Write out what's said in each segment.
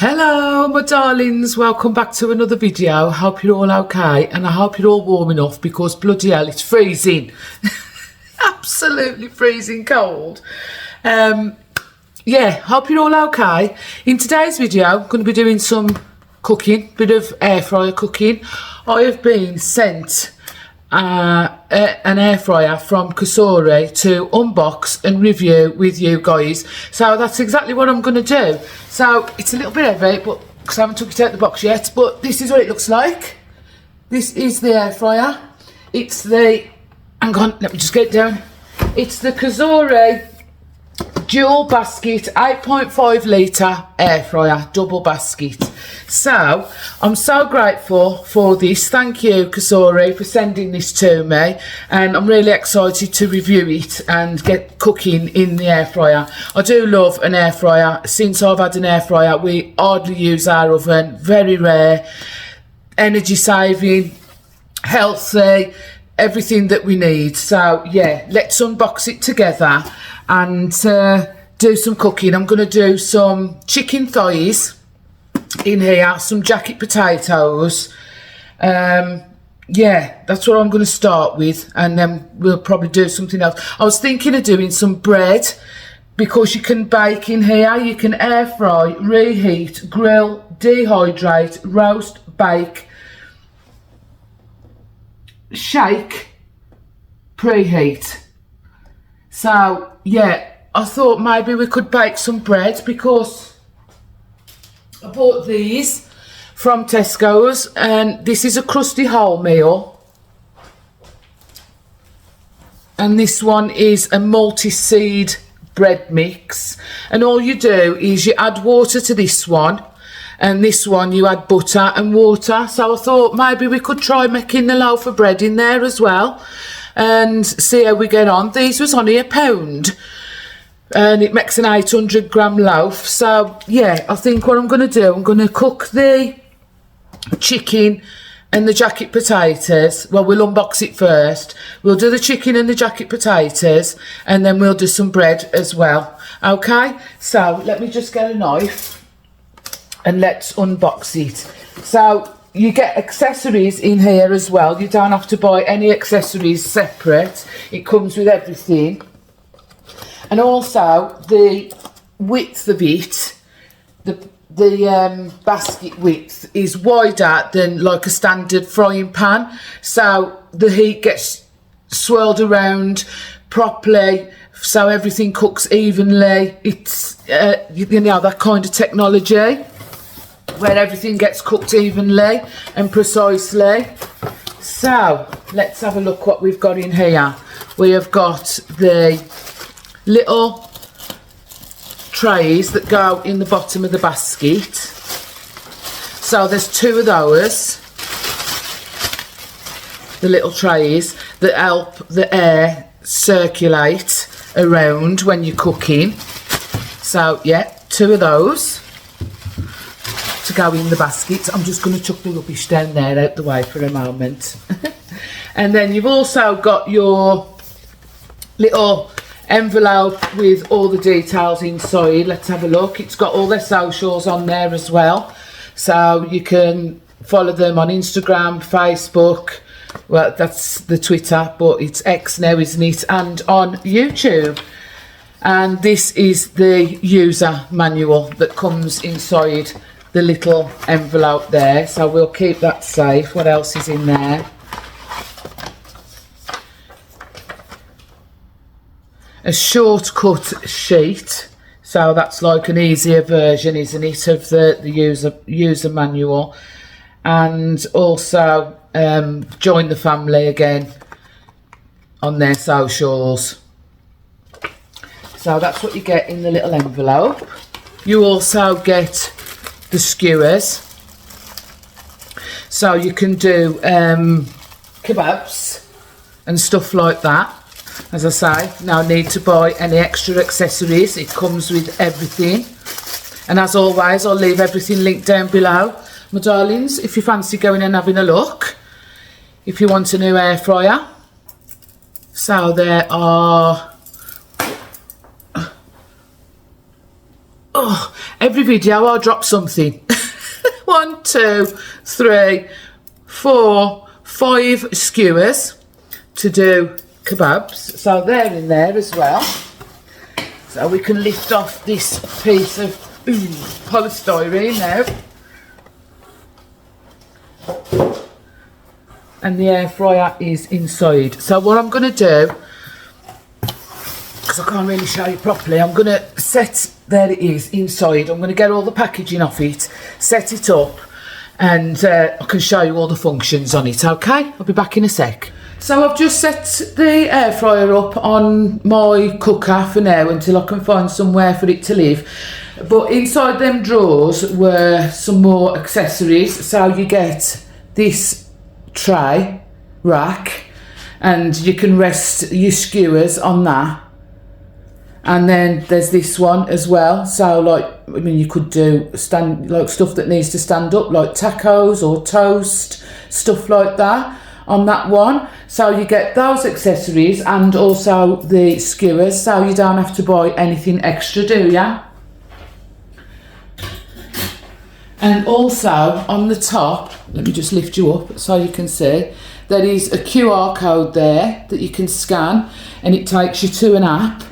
Hello my darlings, welcome back to another video. Hope you're all okay and I hope you're all warm enough because bloody hell it's freezing. Absolutely freezing cold. Yeah, hope you're all okay. In today's video I'm going to be doing some cooking, bit of air fryer cooking. I have been sent an air fryer from COSORI to unbox and review with you guys, so that's exactly what I'm going to do. So it's a little bit heavy but because I haven't took it out of the box yet, but this is what it looks like. This is the air fryer. It's the, hang on, let me just get it down. It's the COSORI dual basket 8.5 litre air fryer, double basket. So I'm so grateful for this. Thank you COSORI for sending this to me, and I'm really excited to review it and get cooking in the air fryer. I do love an air fryer. Since I've had an air fryer we hardly use our oven, very rare, energy saving, healthy, everything that we need. So yeah, let's unbox it together and do some cooking. I'm going to do some chicken thighs in here, some jacket potatoes. Yeah, that's what I'm going to start with, and then we'll probably do something else. I was thinking of doing some bread because you can bake in here. You can air fry, reheat, grill, dehydrate, roast, bake, shake, preheat. So yeah, I thought maybe we could bake some bread because I bought these from Tesco's, and this is a crusty wholemeal, and this one is a multi-seed bread mix, and all you do is you add water to this one, and this one you add butter and water. So I thought maybe we could try making the loaf of bread in there as well and see how we get on. These was only £1 and it makes an 800 gram loaf. So yeah, I think what I'm going to do, I'm going to cook the chicken and the jacket potatoes. Well, we'll unbox it first. We'll do the chicken and the jacket potatoes, and then we'll do some bread as well. Okay, so let me just get a knife and let's unbox it. So you get accessories in here as well. You don't have to buy any accessories separate. It comes with everything. And also the width of it, the basket width is wider than like a standard frying pan, so the heat gets swirled around properly, so everything cooks evenly. It's you know, that kind of technology where everything gets cooked evenly and precisely. So let's have a look what we've got in here. We have got the little trays that go in the bottom of the basket. So there's 2 of those, the little trays that help the air circulate around when you're cooking. So yeah, 2 of those to go in the basket. I'm just going to chuck the rubbish down there out the way for a moment. And then you've also got your little envelope with all the details inside. Let's have a look. It's got all their socials on there as well, so you can follow them on Instagram, Facebook, well that's the Twitter, but it's X now, isn't it, and on YouTube. And this is the user manual that comes inside the little envelope there, so we'll keep that safe. What else is in there? A shortcut sheet, so that's like an easier version, isn't it, of the user manual. And also join the family again on their socials. So that's what you get in the little envelope. You also get the skewers, so you can do kebabs and stuff like that. As I say, no need to buy any extra accessories. It comes with everything. And as always, I'll leave everything linked down below, my darlings, if you fancy going and having a look, if you want a new air fryer. So there are every every video I'll drop something. 1, 2, 3, 4, 5 skewers to do kebabs. So they're in there as well. So we can lift off this piece of polystyrene now. And the air fryer is inside. So what I'm going to do, because I can't really show you properly, I'm going to set, there it is inside. I'm going to get all the packaging off it, set it up, and I can show you all the functions on it, okay? I'll be back in a sec. So I've just set the air fryer up on my cooker for now until I can find somewhere for it to live. But inside them drawers were some more accessories. So you get this tray rack and you can rest your skewers on that. And then there's this one as well. So like, I mean, you could do like stuff that needs to stand up, like tacos or toast, stuff like that on that one. So you get those accessories and also the skewers, so you don't have to buy anything extra, do ya? And also on the top, let me just lift you up so you can see, there is a QR code there that you can scan and it takes you to an app.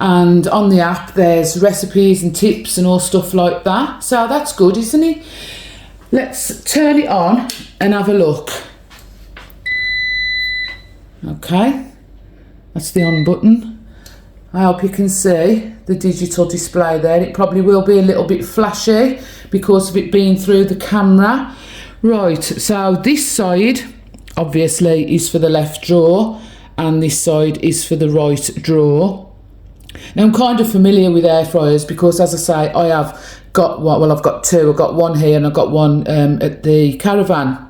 And on the app there's recipes and tips and all stuff like that. So that's good, isn't it? Let's turn it on and have a look. Okay, that's the on button. I hope you can see the digital display there. It probably will be a little bit flashy because of it being through the camera. Right, so this side obviously is for the left drawer and this side is for the right drawer. Now I'm kind of familiar with air fryers because, as I say, I have got one, well I've got two. I've got one here and I've got one at the caravan.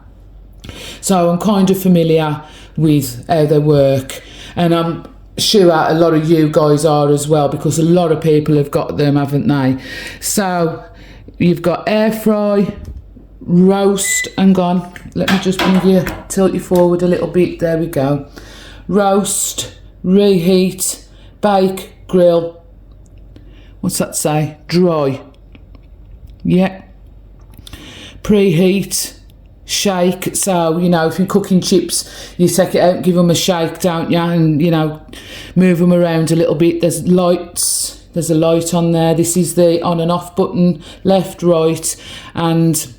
So I'm kind of familiar with how they work, and I'm sure a lot of you guys are as well because a lot of people have got them, haven't they? So you've got air fry, roast, hang on, let me just bring you, tilt you forward a little bit, there we go. Roast, reheat, bake, grill, what's that say? Dry, yeah. Preheat, shake. So, you know, if you're cooking chips, you take it out and give them a shake, don't you? And, you know, move them around a little bit. There's lights, there's a light on there. This is the on and off button, left, right, and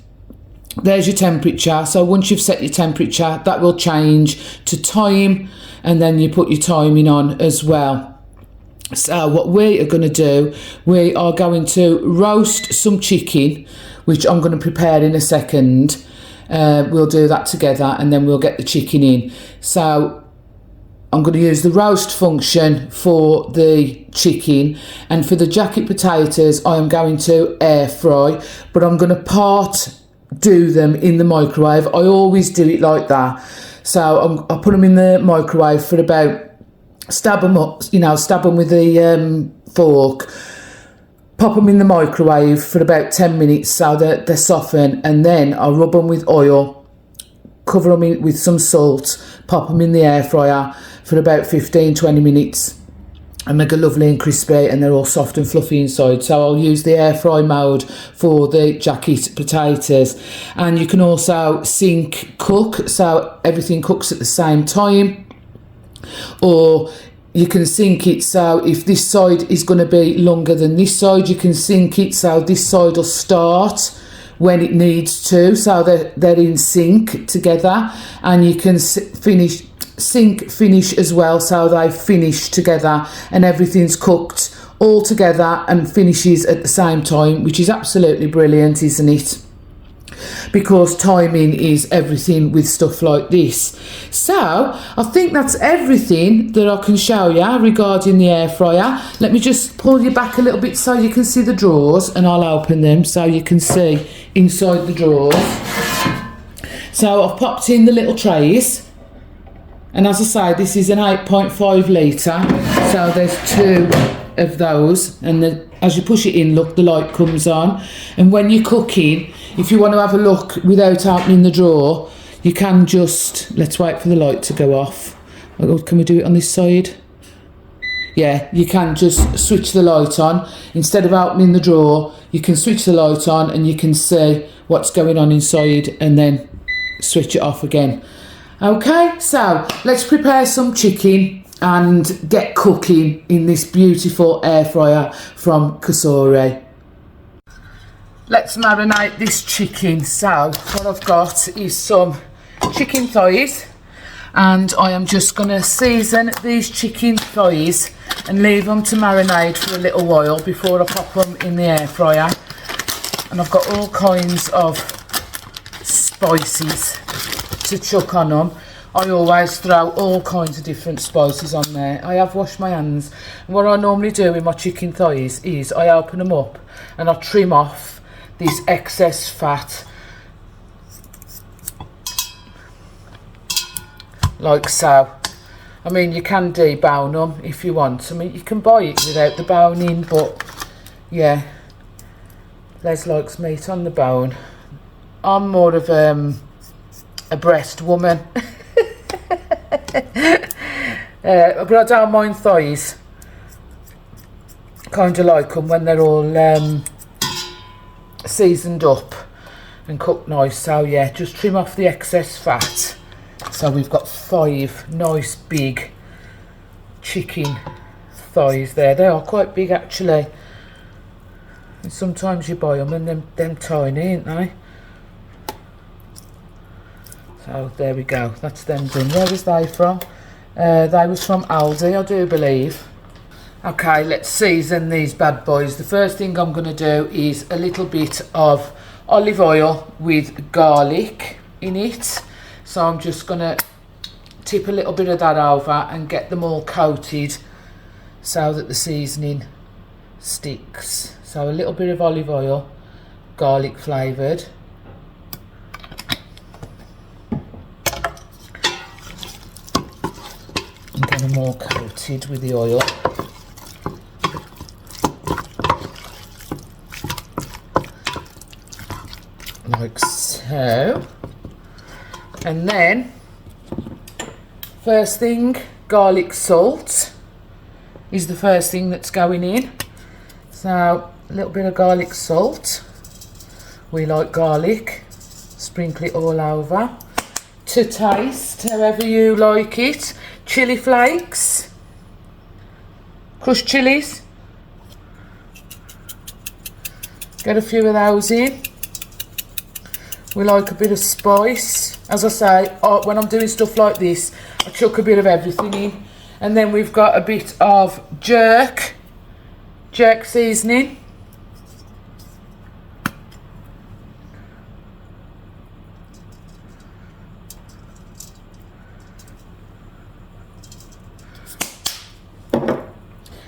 there's your temperature. So once you've set your temperature, that will change to time, and then you put your timing on as well. So what we are going to do, we are going to roast some chicken, which I'm going to prepare in a second. We'll do that together and then we'll get the chicken in. So I'm going to use the roast function for the chicken, and for the jacket potatoes I am going to air fry, but I'm going to do them in the microwave. I always do it like that. So I put them in the microwave for about, stab them up, you know, stab them with the fork, pop them in the microwave for about 10 minutes so that they're softened, and then I'll rub them with oil, cover them with some salt, pop them in the air fryer for about 15-20 minutes and make it lovely and crispy, and they're all soft and fluffy inside. So I'll use the air fry mode for the jacket potatoes, and you can also sync cook, so everything cooks at the same time, or you can sync it so if this side is going to be longer than this side, you can sync it so this side will start when it needs to, so they're in sync together, and you can finish as well, so they finish together and everything's cooked all together and finishes at the same time, which is absolutely brilliant, isn't it? Because timing is everything with stuff like this. So I think that's everything that I can show you regarding the air fryer. Let me just pull you back a little bit so you can see the drawers, and I'll open them so you can see inside the drawers. So I've popped in the little trays, and as I say, this is an 8.5 litre, so there's two of those, and as you push it in, look, the light comes on. And when you're cooking, if you want to have a look without opening the drawer, you can just, let's wait for the light to go off. Can we do it on this side? yeah, you can just switch the light on. Instead of opening the drawer, you can switch the light on and you can see what's going on inside and then switch it off again. Okay, so let's prepare some chicken and get cooking in this beautiful air fryer from COSORI. Let's marinate this chicken. So what I've got is some chicken thighs, and I am just going to season these chicken thighs and leave them to marinate for a little while before I pop them in the air fryer. And I've got all kinds of spices to chuck on them. I always throw all kinds of different spices on there. I have washed my hands, and what I normally do with my chicken thighs is I open them up and I trim off this excess fat, like so. I mean, you can debone them if you want. I mean, you can buy it without the bone in, but yeah, Les likes meat on the bone. I'm more of a breast woman. But I don't mind thighs. Kind of like them when they're all seasoned up and cooked nice. So yeah, just trim off the excess fat. So we've got 5 nice big chicken thighs there. They are quite big actually. And sometimes you buy them and them tiny, ain't they? So there we go, that's them done. Where was they from? They was from Aldi, I do believe. Okay, let's season these bad boys. The first thing I'm going to do is a little bit of olive oil with garlic in it. So I'm just going to tip a little bit of that over and get them all coated so that the seasoning sticks. So a little bit of olive oil, garlic flavoured. And get them all coated with the oil. Like so. And then first thing, garlic salt is the first thing that's going in. So a little bit of garlic salt. We like garlic. Sprinkle it all over. To taste, however you like it. Chili flakes. Crushed chilies. Get a few of those in. We like a bit of spice. As I say, when I'm doing stuff like this, I chuck a bit of everything in. And then we've got a bit of jerk seasoning.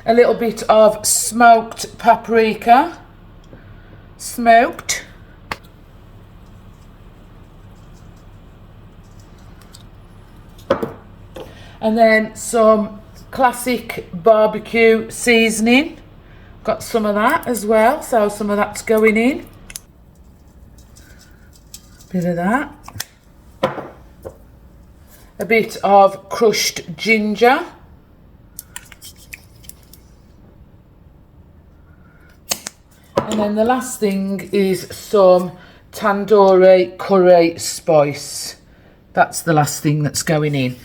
A little bit of smoked paprika. Smoked. And then some classic barbecue seasoning. Got some of that as well, so some of that's going in. Bit of that. A bit of crushed ginger. And then the last thing is some tandoori curry spice. That's the last thing that's going in.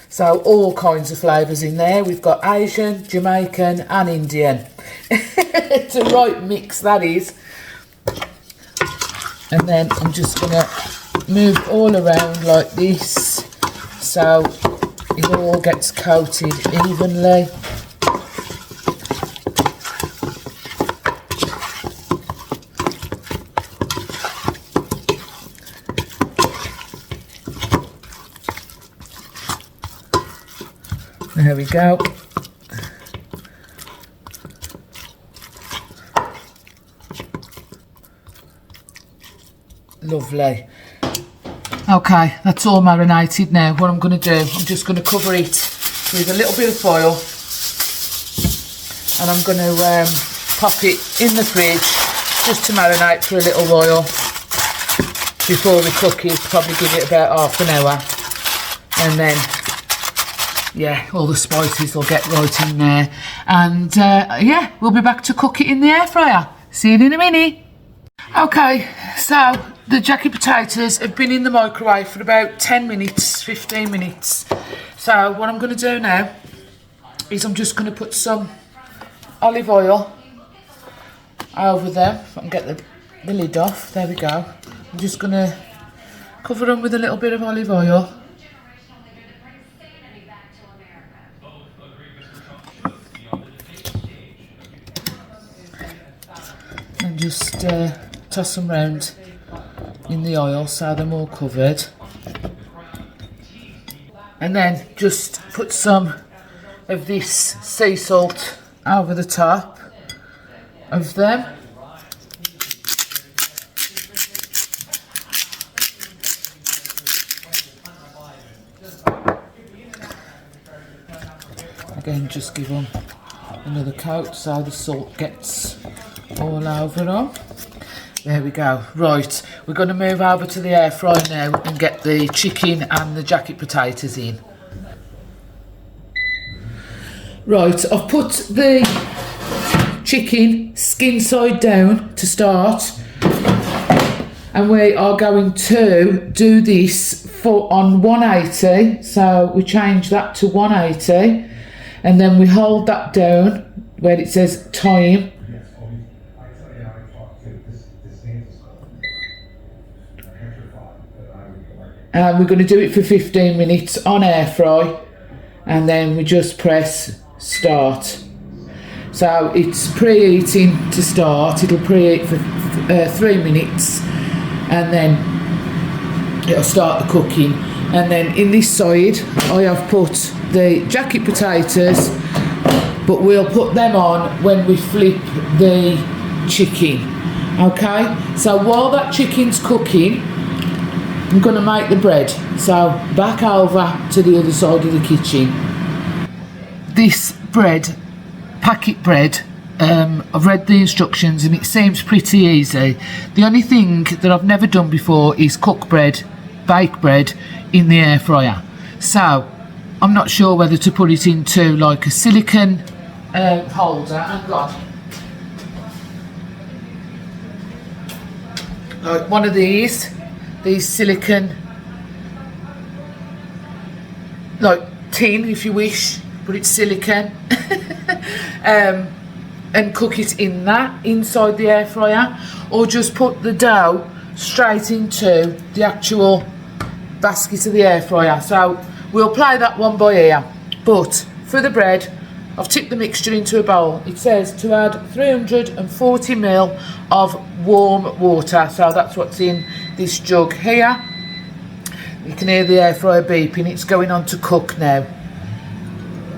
So all kinds of flavours in there. We've got Asian, Jamaican and Indian. It's a right mix, that is. And then I'm just going to move all around like this so it all gets coated evenly. There we go. Lovely. Okay, that's all marinated now. What I'm going to do, I'm just going to cover it with a little bit of foil, and I'm going to pop it in the fridge just to marinate for a little while. before we cook it. Probably give it about half an hour, and then yeah, all the spices will get right in there, and yeah, we'll be back to cook it in the air fryer. See you in a minute. Okay, so the jacket potatoes have been in the microwave for about 10 minutes, 15 minutes. So what I'm going to do now is I'm just going to put some olive oil over them. If I can get the lid off, there we go. I'm just going to cover them with a little bit of olive oil. And just toss them round in the oil so they're all covered. And then just put some of this sea salt over the top of them. Again, just give them another coat so the salt gets all over them. There we go. Right, we're going to move over to the air fryer now and get the chicken and the jacket potatoes in. Right, I've put the chicken skin side down to start, and we are going to do this on 180. So we change that to 180, and then we hold that down where it says time. And we're going to do it for 15 minutes on air fry, and then we just press start. So it's preheating to start. It'll preheat for 3 minutes, and then it'll start the cooking. And then in this side I have put the jacket potatoes, but we'll put them on when we flip the chicken. Okay, so while that chicken's cooking, I'm going to make the bread. So back over to the other side of the kitchen. This bread, packet bread, I've read the instructions and it seems pretty easy. The only thing that I've never done before is cook bread, bake bread in the air fryer. So I'm not sure whether to put it into like a silicone holder. Hang on. Like one of these silicone, like tin if you wish, but it's silicone. And cook it in that inside the air fryer, or just put the dough straight into the actual basket of the air fryer. So we'll play that one by ear. But for the bread, I've tipped the mixture into a bowl. It says to add 340 ml of warm water, so that's what's in this jug here. You can hear the air fryer beeping. It's going on to cook now.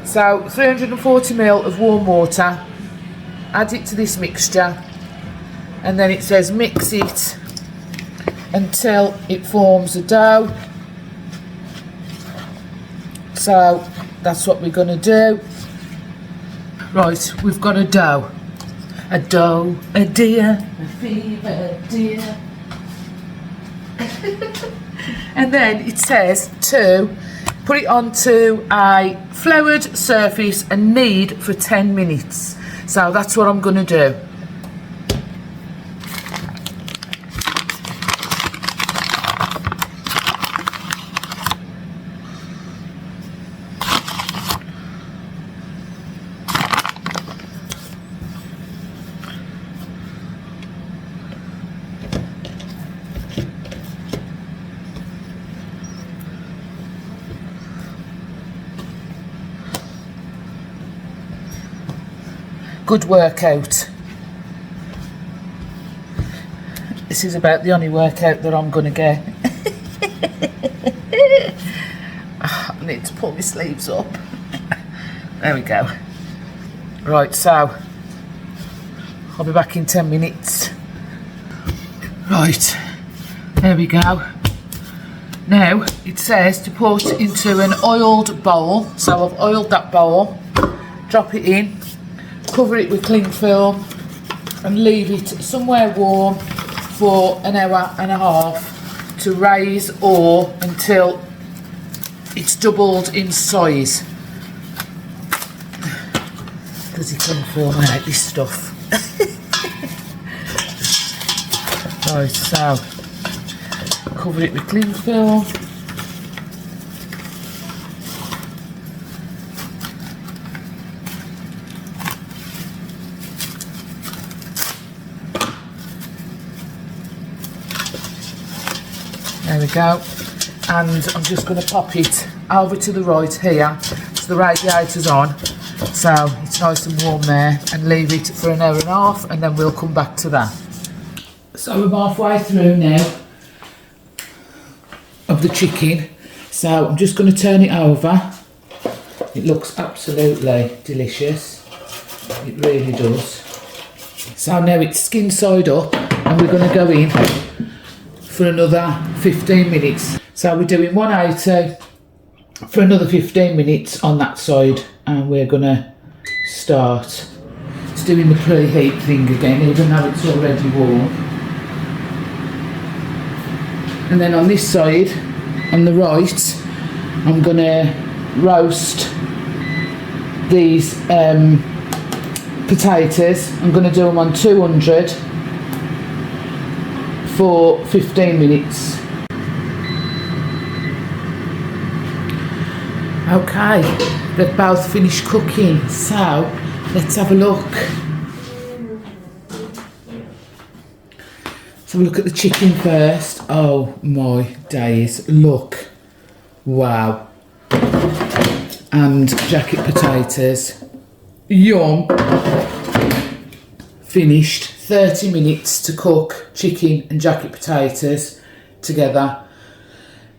So 340 ml of warm water, add it to this mixture, and then it says mix it until it forms a dough. So that's what we're going to do. Right, we've got a dough, a dear, a fever dear. And then it says to put it onto a floured surface and knead for 10 minutes. So that's what I'm going to do. Good workout. This is about the only workout that I'm going to get. I need to pull my sleeves up. There we go. Right, so I'll be back in 10 minutes. Right, there we go. Now it says to put into an oiled bowl. So I've oiled that bowl, drop it in, cover it with cling film and leave it somewhere warm for an hour and a half, to raise or until it's doubled in size. Because you couldn't film out this stuff. Right, so cover it with cling film. There we go, and I'm just going to pop it over to the right here, so the radiator's on, so it's nice and warm there, and leave it for an hour and a half, and then we'll come back to that. So I'm halfway through now of the chicken, so I'm just going to turn it over. It looks absolutely delicious, it really does. So now it's skin side up, and we're going to go in for another 15 minutes. So we're doing 180 for another 15 minutes on that side, and we're gonna start doing the preheat thing again, even though it's already warm. And then on this side, on the right, I'm gonna roast these potatoes. I'm gonna do them on 200 for 15 minutes. Okay, they've both finished cooking, so let's have a look. So we'll look at the chicken first. Oh my days, look. Wow. And jacket potatoes. Yum. Finished. 30 minutes to cook chicken and jacket potatoes together.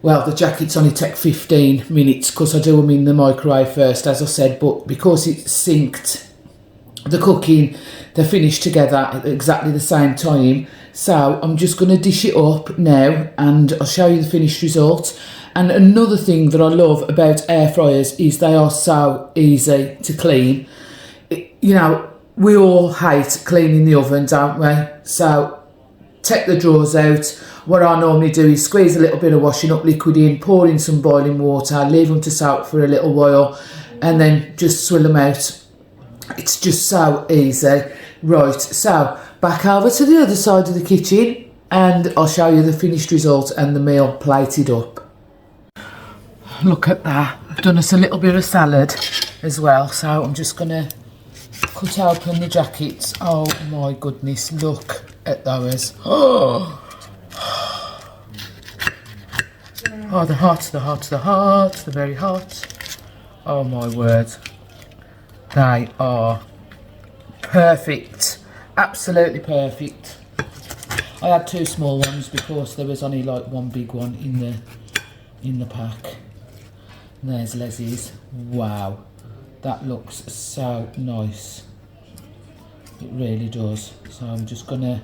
Well, the jackets only take 15 minutes because I do them in the microwave first, as I said, but because it's synced, the cooking, they're finished together at exactly the same time. So I'm just going to dish it up now, and I'll show you the finished result. And another thing that I love about air fryers is they are so easy to clean. You know, we all hate cleaning the oven, don't we? So take the drawers out. What I normally do is squeeze a little bit of washing up liquid in, pour in some boiling water, leave them to soak for a little while, and then just swill them out. It's just so easy. Right, so back over to the other side of the kitchen, and I'll show you the finished result and the meal plated up. Look at that. I've done us a little bit of salad as well, so I'm just going to cut open the jackets. Oh my goodness, look at those. Oh, they're hot, they're hot, they're hot, they're very hot. Oh my word. They are perfect, absolutely perfect. I had two small ones because there was only like one big one in the pack. And there's Leslie's. Wow. That looks so nice. It really does. So I'm just going to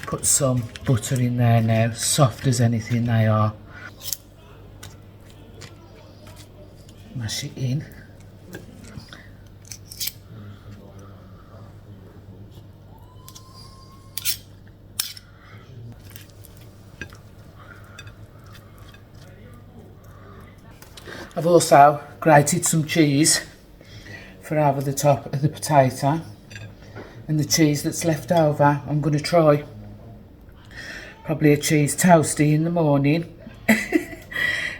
put some butter in there now. Soft as anything they are. Mash it in. I've also grated some cheese for over the top of the potato, and the cheese that's left over I'm going to try probably a cheese toastie in the morning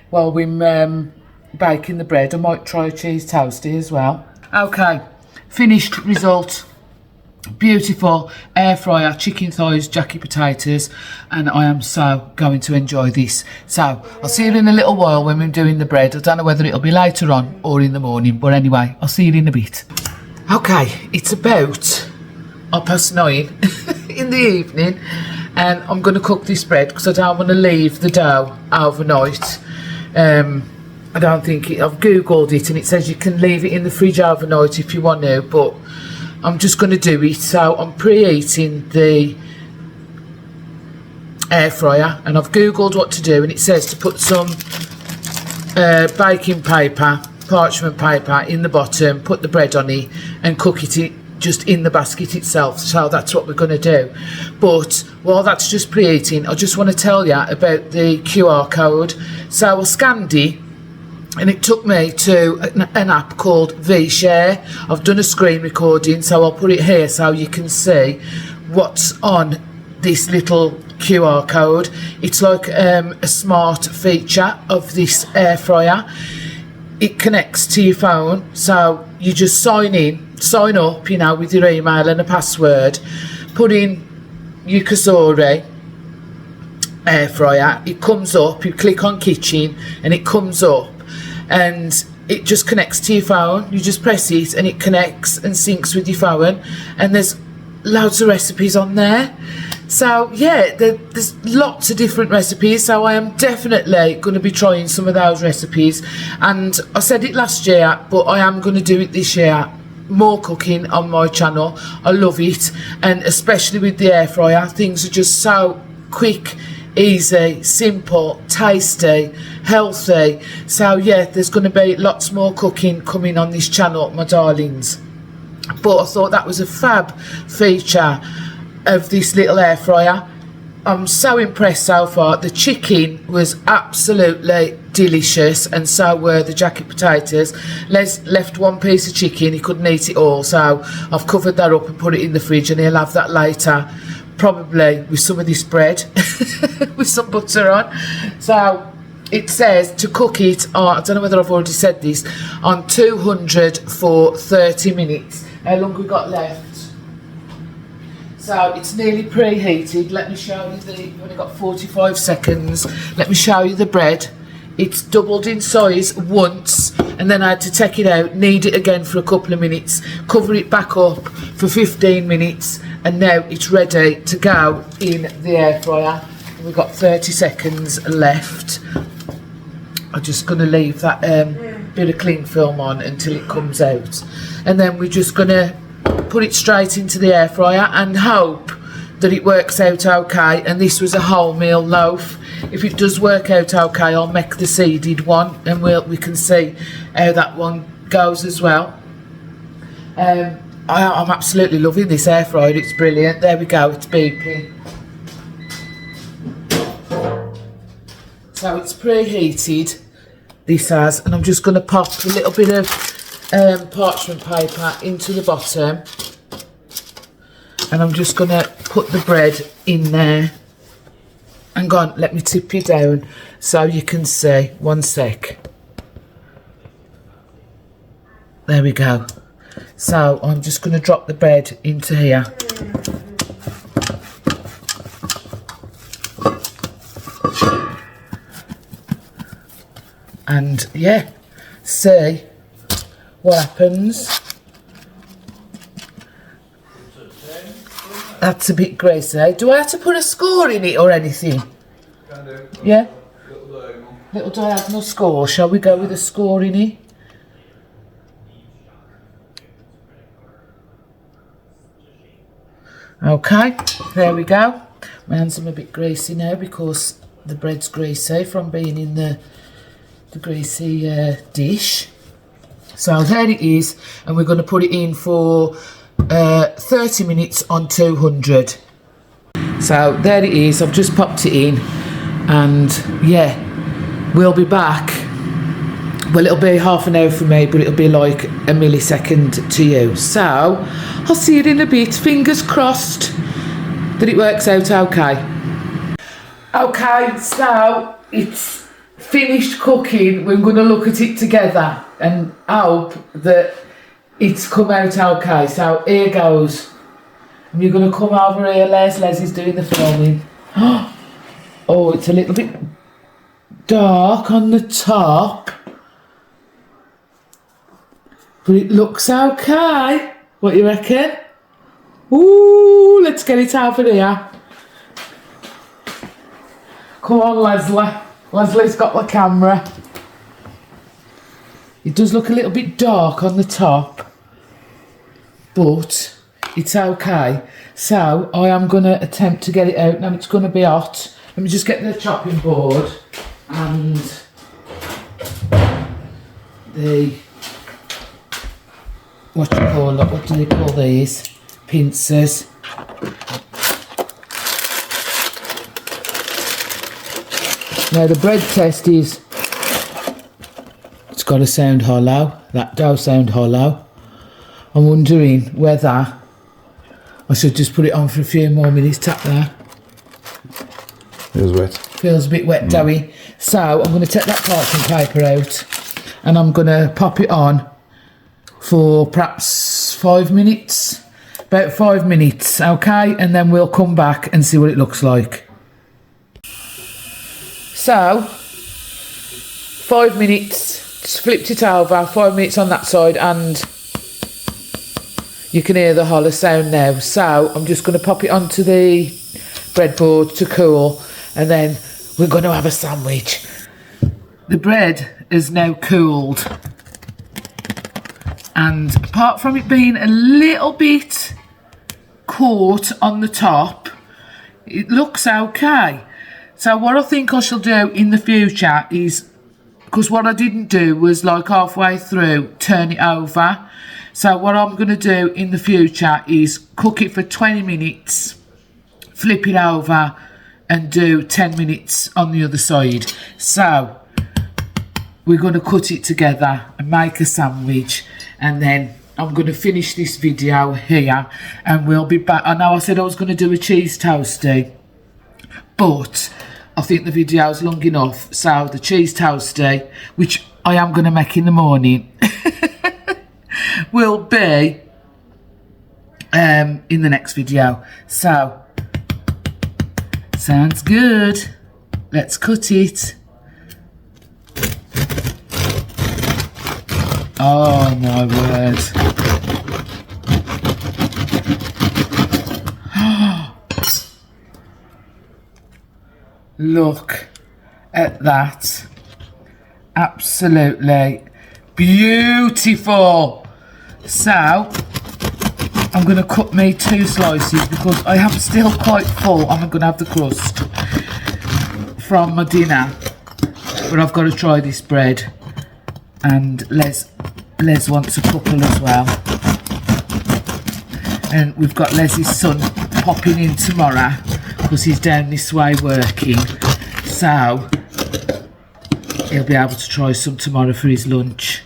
while we're baking the bread. I might try a cheese toastie as well. Okay, finished result. Beautiful air fryer chicken thighs, jacket potatoes, and I am so going to enjoy this. So I'll see you in a little while when we're doing the bread. I don't know whether it'll be later on or in the morning, but anyway, I'll see you in a bit. Okay, it's about 9:30 in the evening, and I'm going to cook this bread because I don't want to leave the dough overnight. I don't think I've googled it and it says you can leave it in the fridge overnight if you want to, but I'm just going to do it. So I'm preheating the air fryer, and I've googled what to do, and it says to put some baking paper, parchment paper in the bottom, put the bread on it and cook it just in the basket itself. So that's what we're going to do. But while that's just preheating, I just want to tell you about the QR code. So I scanned it, and it took me to an app called VShare. I've done a screen recording, so I'll put it here so you can see what's on this little QR code. It's like a smart feature of this air fryer. It connects to your phone, so you just sign up, you know, with your email and a password, put in your COSORI air fryer, it comes up, you click on kitchen and it comes up, and it just connects to your phone. You just press it and it connects and syncs with your phone, and there's loads of recipes on there. So yeah, there's lots of different recipes, so I am definitely going to be trying some of those recipes. And I said it last year, but I am going to do it this year. More cooking on my channel. I love it, and especially with the air fryer, things are just so quick, easy, simple, tasty, healthy. So yeah, there's going to be lots more cooking coming on this channel, my darlings. But I thought that was a fab feature of this little air fryer. I'm so impressed so far. The chicken was absolutely delicious, and so were the jacket potatoes. Les left one piece of chicken, he couldn't eat it all, so I've covered that up and put it in the fridge, and he'll have that later, probably with some of this bread with some butter on. So it says to cook it on, I don't know whether I've already said this, on 200 for 30 minutes. How long we got left? So it's nearly preheated. Let me show you we've only got 45 seconds. Let me show you the bread. It's doubled in size once, and then I had to take it out, knead it again for a couple of minutes, cover it back up for 15 minutes, and now it's ready to go in the air fryer. And we've got 30 seconds left. I'm just going to leave that bit of cling film on until it comes out, and then we're just going to put it straight into the air fryer and hope that it works out okay. And this was a wholemeal loaf. If it does work out okay, I'll make the seeded one, and we can see how that one goes as well. I'm absolutely loving this air fryer. It's brilliant. There we go, it's beeping. So it's preheated, this has, and I'm just going to pop a little bit of parchment paper into the bottom, and I'm just going to put the bread in there. Hang on, let me tip you down so you can see. One sec. There we go. So I'm just going to drop the bread into here. And yeah, see what happens. That's a bit greasy. Do I have to put a score in it or anything? Can do. Yeah? Little diagonal score. Shall we go with a score in it? Okay, there we go. My hands are a bit greasy now because the bread's greasy from being in the greasy dish. So there it is, and we're going to put it in for 30 minutes on 200. So there it is. I've just popped it in, and yeah, we'll be back. Well, it'll be half an hour for me, but it'll be like a millisecond to you. So I'll see it in a bit. Fingers crossed that it works out okay. Okay, so it's finished cooking. We're going to look at it together and hope that it's come out okay. So here goes. And you're going to come over here, Les. Les is doing the filming. Oh, it's a little bit dark on the top, but it looks okay. What you reckon? Ooh, let's get it over here. Come on, Leslie. Leslie's got the camera. It does look a little bit dark on the top, but it's okay. So I am going to attempt to get it out. Now it's going to be hot. Let me just get the chopping board and the what do they call these? Pincers. Now the bread test is, it's got to sound hollow. That dough sound hollow. I'm wondering whether I should just put it on for a few more minutes. Tap there. Feels wet. Feels a bit wet, doughy. So I'm going to take that parchment paper out and I'm going to pop it on for perhaps 5 minutes. About 5 minutes, okay? And then we'll come back and see what it looks like. So, 5 minutes, just flipped it over, 5 minutes on that side, and you can hear the hollow sound now. So, I'm just going to pop it onto the breadboard to cool, and then we're going to have a sandwich. The bread is now cooled, and apart from it being a little bit caught on the top, it looks okay. So what I think I shall do in the future is, because what I didn't do was like halfway through turn it over. So what I'm going to do in the future is cook it for 20 minutes, flip it over and do 10 minutes on the other side. So we're going to cut it together and make a sandwich, and then I'm going to finish this video here and we'll be back. I know I said I was going to do a cheese toastie, but I think the video is long enough. So the cheese toastie, which I am going to make in the morning, will be in the next video. So, sounds good. Let's cut it. Oh my word. Look at that. Absolutely beautiful. So I'm going to cut me 2 slices because I am still quite full. I'm going to have the crust from my dinner, but I've got to try this bread, and Les wants a couple as well, and we've got Les's son popping in tomorrow because he's down this way working, so he'll be able to try some tomorrow for his lunch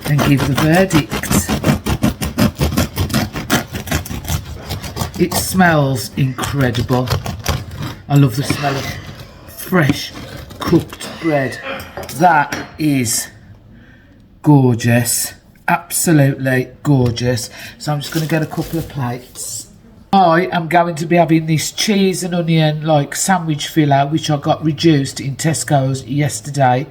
and give the verdict. It smells incredible. I love the smell of fresh cooked bread. That is gorgeous, absolutely gorgeous. So I'm just going to get a couple of plates. I am going to be having this cheese and onion like sandwich filler, which I got reduced in Tesco's yesterday.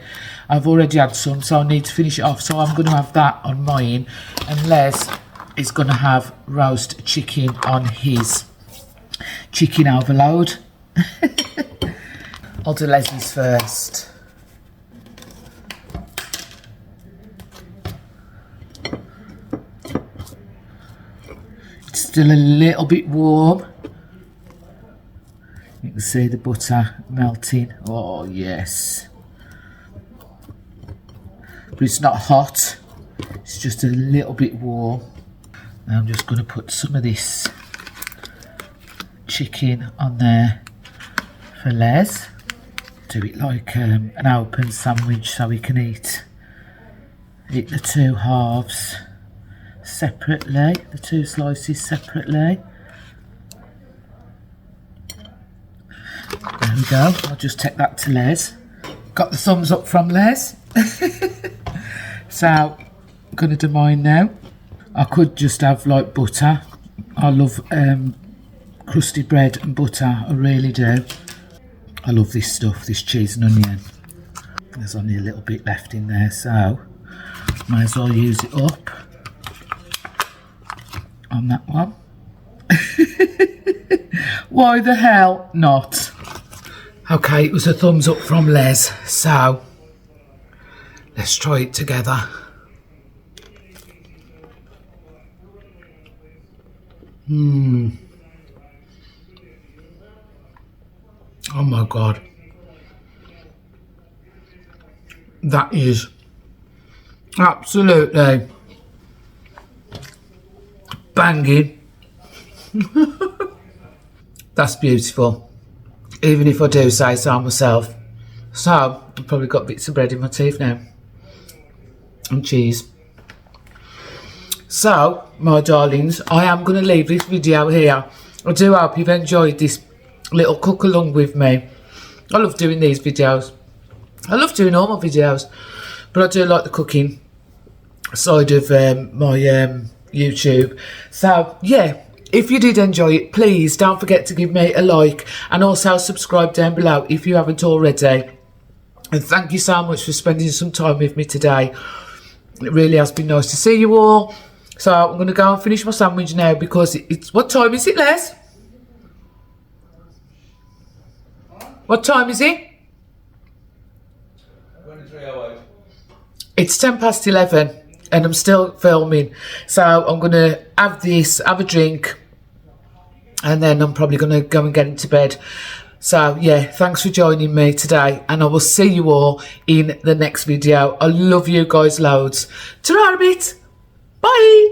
I've already had some, so I need to finish it off. So I'm going to have that on mine, and Les is going to have roast chicken on his chicken overload. I'll do Leslie's first. It's still a little bit warm. You can see the butter melting. Oh yes. But it's not hot. It's just a little bit warm. Now I'm just going to put some of this chicken on there for Les. Do it like an open sandwich so we can eat the 2 halves separately, the 2 slices separately. There we go. I'll just take that to Les. Got the thumbs up from Les. So I'm going to do mine now. I could just have like butter. I love crusty bread and butter, I really do. I love this stuff, this cheese and onion. There's only a little bit left in there, so might as well use it up on that one. Why the hell not? Okay, it was a thumbs up from Les, so let's try it together. Oh my God. That is absolutely banging. That's beautiful, even if I do say so myself. So I've probably got bits of bread in my teeth now and cheese. So my darlings, I am going to leave this video here. I do hope you've enjoyed this little cook along with me. I love doing these videos. I love doing all my videos, but I do like the cooking side of my YouTube. So yeah, if you did enjoy it, please don't forget to give me a like and also subscribe down below if you haven't already. And thank you so much for spending some time with me today. It really has been nice to see you all. So I'm going to go and finish my sandwich now because it's... What time is it, Les? What time is it? 23:08. It's 11:10 and I'm still filming. So I'm going to have this, have a drink, and then I'm probably going to go and get into bed. So yeah, thanks for joining me today, and I will see you all in the next video. I love you guys loads. Ta-ra a bit. Bye.